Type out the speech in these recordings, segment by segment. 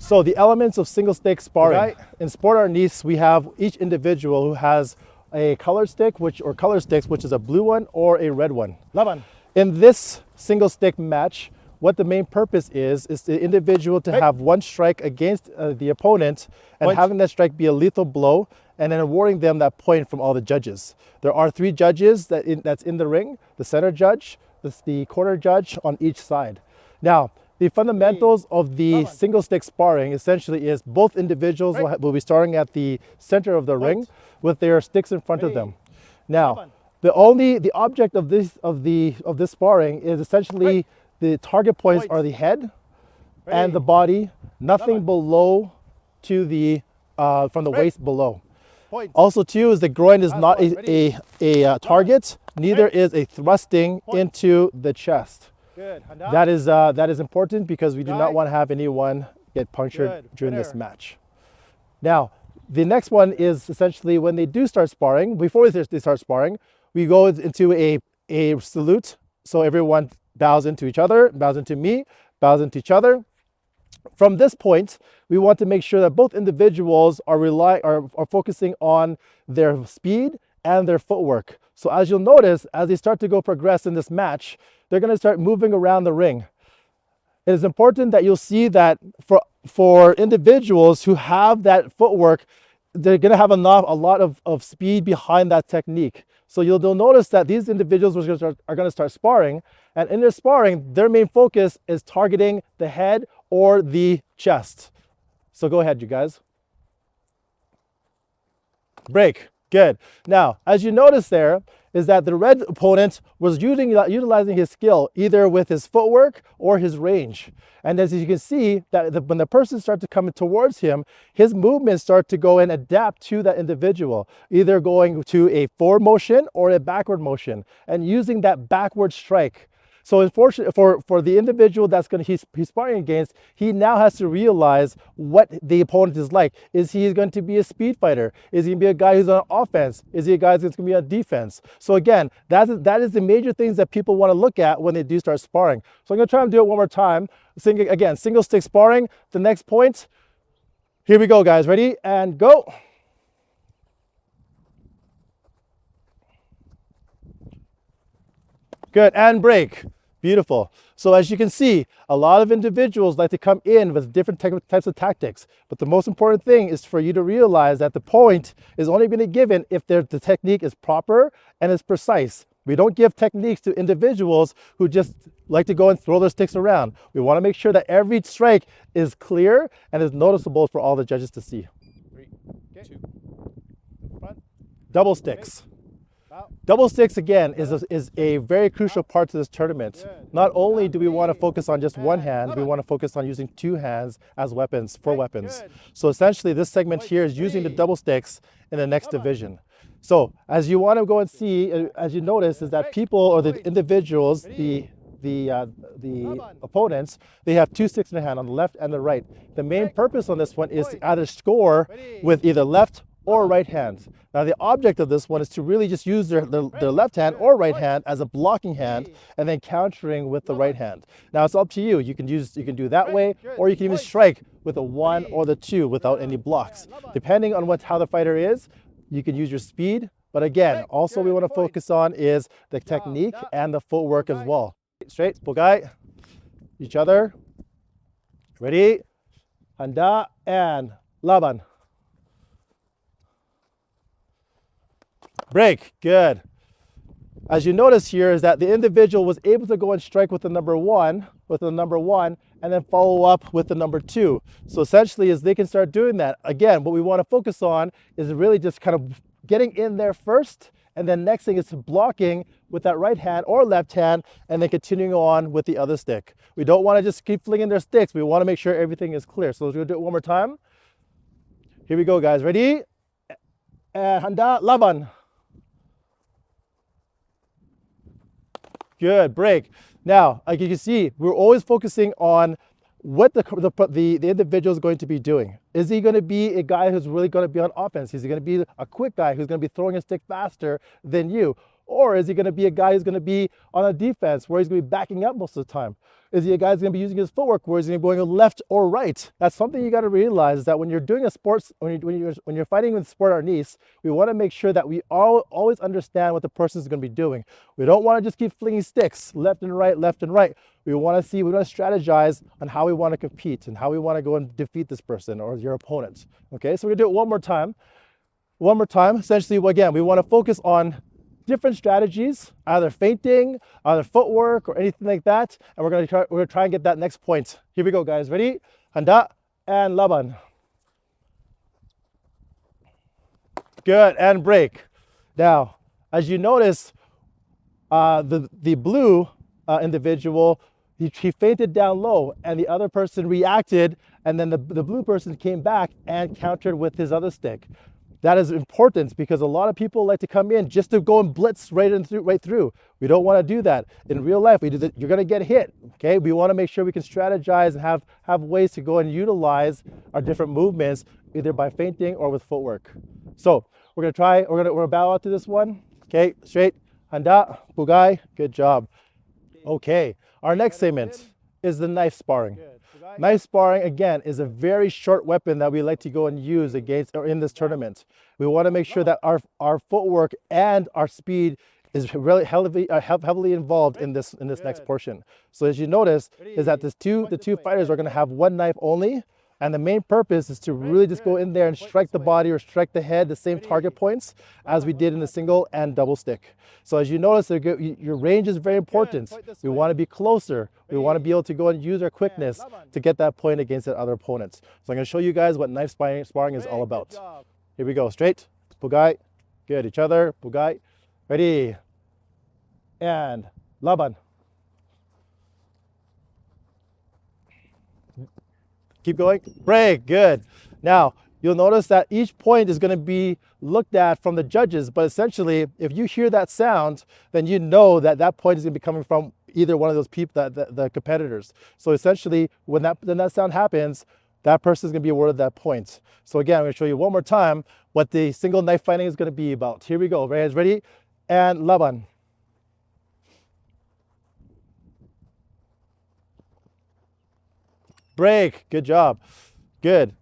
So the elements of single stick sparring. Okay. In Sport Art Nice, we have each individual who has a color stick, or color sticks, which is a blue one or a red one. Laban. In this single stick match, what the main purpose is the individual to have one strike against the opponent and having that strike be a lethal blow, and then awarding them that point from all the judges. There are 3 judges that's in the ring: the center judge, the corner judge on each side. Now, the fundamentals of the single stick sparring essentially is both individuals will be starting at the center of the ring with their sticks in front of them. Now, the object of this sparring is essentially the target points are the head and the body, nothing below to the from the waist below. Also too is the groin is not a target, neither is a thrusting into the chest. Good. That is important because we do not want to have anyone get punctured during this match. Now, the next one is essentially when they do start sparring. Before they start sparring, we go into a salute. So everyone bows into each other, bows into me, bows into each other. From this point, we want to make sure that both individuals are focusing on their speed and their footwork. So as you'll notice, as they start to progress in this match, they're going to start moving around the ring. It is important that you'll see that for individuals who have that footwork, they're going to have a lot of speed behind that technique. So you'll notice that these individuals are going to start sparring, and in their sparring, their main focus is targeting the head or the chest. So go ahead, you guys. Break. Good. Now, as you notice there, is that the red opponent was utilizing his skill either with his footwork or his range. And as you can see, that when the person starts to come towards him, his movements start to go and adapt to that individual, either going to a forward motion or a backward motion, and using that backward strike. So unfortunately, for the individual that's he's sparring against, he now has to realize what the opponent is like. Is he going to be a speed fighter? Is he going to be a guy who's on offense? Is he a guy that's going to be on defense? So again, that is the major things that people want to look at when they do start sparring. So I'm going to try and do it one more time. Again, single stick sparring. The next point. Here we go, guys. Ready? And go. Good. And break. Beautiful. So as you can see, a lot of individuals like to come in with different types of tactics. But the most important thing is for you to realize that the point is only going to be given if the technique is proper and is precise. We don't give techniques to individuals who just like to go and throw their sticks around. We want to make sure that every strike is clear and is noticeable for all the judges to see. 3, 2, front. Double sticks. Double sticks, again, is a very crucial part to this tournament. Not only do we want to focus on just one hand, we want to focus on using 2 hands as weapons, for weapons. So essentially, this segment here is using the double sticks in the next division. So as you want to go and see, as you notice, is that people or the individuals, the opponents, they have 2 sticks in their hand on the left and the right. The main purpose on this one is to either score with either left or right hand. Now the object of this one is to really just use their left hand or right hand as a blocking hand and then countering with the right hand. Now it's up to you. You can do that way, or you can even strike with a 1 or the 2 without any blocks. Depending on how the fighter is, you can use your speed. But again, also we want to focus on is the technique and the footwork as well. Straight, Bogai, each other. Ready? Handa and Laban. Break. Good. As you notice here is that the individual was able to go and strike with the number 1, and then follow up with the number 2. So essentially, as they can start doing that, again, what we want to focus on is really just kind of getting in there first, and then next thing is blocking with that right hand or left hand, and then continuing on with the other stick. We don't want to just keep flinging their sticks. We want to make sure everything is clear. So we're going to do it one more time. Here we go, guys. Ready? Handa, Laban. Good, break. Now, like you can see, we're always focusing on what the individual is going to be doing. Is he going to be a guy who's really going to be on offense? Is he going to be a quick guy who's going to be throwing a stick faster than you? Or is he going to be a guy who's going to be on a defense where he's going to be backing up most of the time? Is he a guy who's going to be using his footwork where he's going to be going left or right? That's something you got to realize, is that when you're doing a sports, when you're fighting with sport art nice, we want to make sure that we always understand what the person is going to be doing. We don't want to just keep flinging sticks left and right, left and right. We want to strategize on how we want to compete and how we want to go and defeat this person or your opponent. Okay, so we're going to do it one more time. One more time. Essentially, again, we want to focus on different strategies, either feinting, either footwork, or anything like that. And we're gonna try and get that next point. Here we go, guys. Ready? Handa and laban. Good, and break. Now, as you notice, the blue individual, he feinted down low, and the other person reacted, and then the blue person came back and countered with his other stick. That is important because a lot of people like to come in just to go and blitz right through. We don't want to do that. In real life, you're going to get hit. Okay, we want to make sure we can strategize and have ways to go and utilize our different movements, either by feinting or with footwork. So we're going to try. We're going to bow out to this one. Okay, straight, handa, bugai. Good job. Okay, our next segment is the knife sparring. Knife sparring, again, is a very short weapon that we like to go and use against or in this tournament. We want to make sure that our footwork and our speed is really heavily involved in this next portion. So as you notice, is that the two fighters are going to have one knife only, and the main purpose is to really just go in there and strike the body or strike the head, the same target points as we did in the single and double stick. So as you notice, your range is very important. We want to be closer. We want to be able to go and use our quickness to get that point against that other opponent. So I'm going to show you guys what knife sparring is all about. Here we go. Straight, bugai. Good. Each other, bugai. Ready. And laban. Keep going. Break. Good. Now, you'll notice that each point is going to be looked at from the judges, but essentially, if you hear that sound, then you know that that point is going to be coming from either one of those people, the competitors. So essentially, when that sound happens, that person is going to be awarded that point. So again, I'm going to show you one more time what the single knife fighting is going to be about. Here we go. Hands ready, and laban. Break. Good job. Good.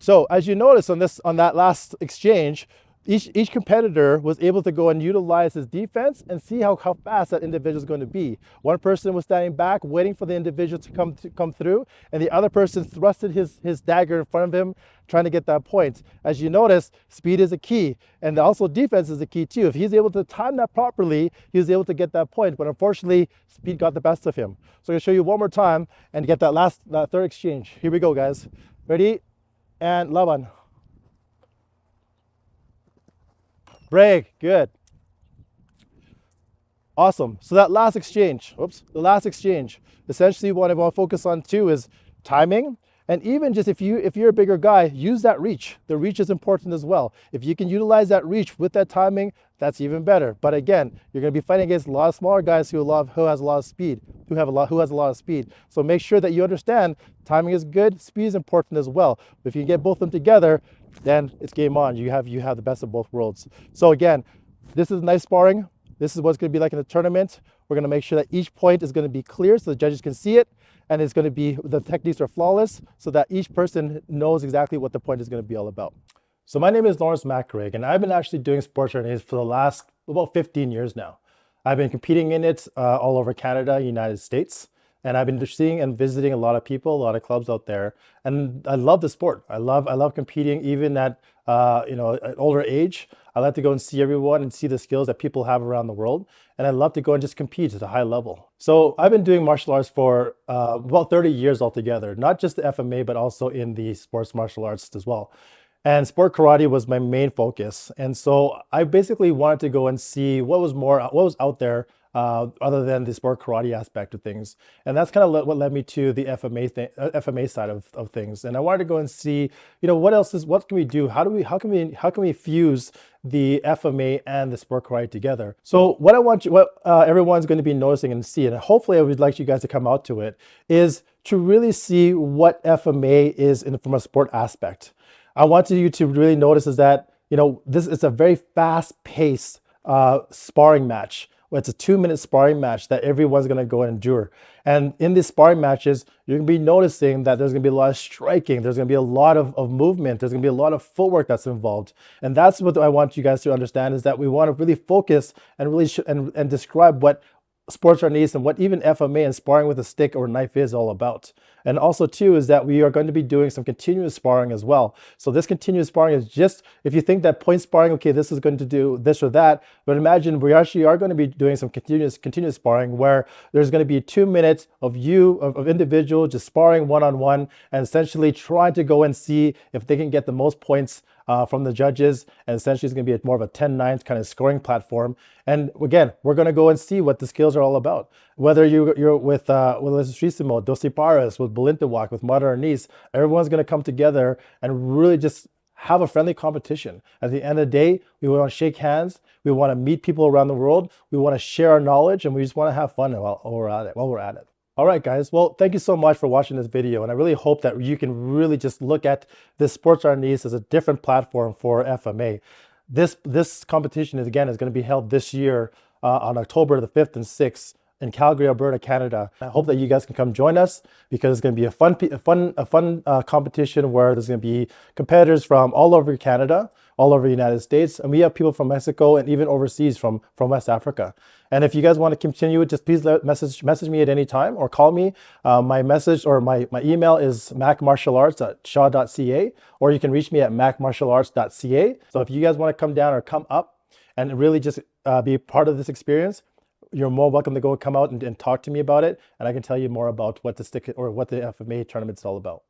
So as you notice on that last exchange, each competitor was able to go and utilize his defense and see how fast that individual is going to be. One person was standing back waiting for the individual to come through, and the other person thrusted his dagger in front of him, trying to get that point. As you notice, speed is a key, and also defense is a key too. If he's able to time that properly, he was able to get that point, but unfortunately, speed got the best of him. So I'm going to show you one more time and get that third exchange. Here we go, guys. Ready? And laban. Break. Good. Awesome. So that last exchange, essentially what I want to focus on too is timing. And even just if you're a bigger guy, use that reach. The reach is important as well. If you can utilize that reach with that timing, that's even better. But again, you're going to be fighting against a lot of smaller guys who has a lot of speed. So make sure that you understand timing is good, speed is important as well. If you can get both of them together, then it's game on. You have the best of both worlds. So again, this is knife sparring. This is what's going to be like in the tournament. We're going to make sure that each point is going to be clear so the judges can see it, and it's going to be, the techniques are flawless so that each person knows exactly what the point is going to be all about. So my name is Lawrence McRae, and I've been actually doing sports art for the last about 15 years now. I've been competing in it all over Canada, United States, and I've been seeing and visiting a lot of people, a lot of clubs out there, and I love the sport. I love competing even at an older age. I like to go and see everyone and see the skills that people have around the world, and I love to go and just compete at a high level. So I've been doing martial arts for about 30 years altogether, not just the FMA, but also in the sports martial arts as well. And sport karate was my main focus. And so I basically wanted to go and see what was out there other than the sport karate aspect of things. And that's kind of what led me to the FMA side of things. And I wanted to go and see, what can we do? How can we fuse the FMA and the sport karate together? So what everyone's going to be noticing and see, and hopefully I would like you guys to come out to it, is to really see what FMA is from a sport aspect. I want you to really notice is that, this is a very fast-paced sparring match. It's a 2-minute sparring match that everyone's going to go and endure. And in these sparring matches, you're going to be noticing that there's going to be a lot of striking. There's going to be a lot of movement. There's going to be a lot of footwork that's involved. And that's what I want you guys to understand, is that we want to really focus and really and describe what sports arnis and what even FMA and sparring with a stick or knife is all about. And also too is that we are going to be doing some continuous sparring as well. So this continuous sparring is just, if you think that point sparring, okay, this is going to do this or that, but imagine we actually are going to be doing some continuous sparring where there's going to be 2 minutes of individual just sparring one-on-one and essentially trying to go and see if they can get the most points from the judges, and essentially it's going to be more of a 10-9 kind of scoring platform. And again, we're going to go and see what the skills are all about. Whether you're with Lestrissimo, Dosi Pares, with Balintawak, with Mata Arnis, everyone's going to come together and really just have a friendly competition. At the end of the day, we want to shake hands. We want to meet people around the world. We want to share our knowledge, and we just want to have fun while we're at it. All right, guys. Well, thank you so much for watching this video. And I really hope that you can really just look at this Sports Arnis as a different platform for FMA. This competition is going to be held this year on October the 5th and 6th in Calgary, Alberta, Canada. I hope that you guys can come join us, because it's going to be a fun competition where there's going to be competitors from all over Canada, all over the United States, and we have people from Mexico and even overseas from West Africa. And if you guys want to continue it, just please message me at any time or call me. My message or my email is macmartialarts@shaw.ca, or you can reach me at macmartialarts.ca. So if you guys want to come down or come up and really just be part of this experience, you're more welcome to come out and talk to me about it, and I can tell you more about what the FMA tournament is all about.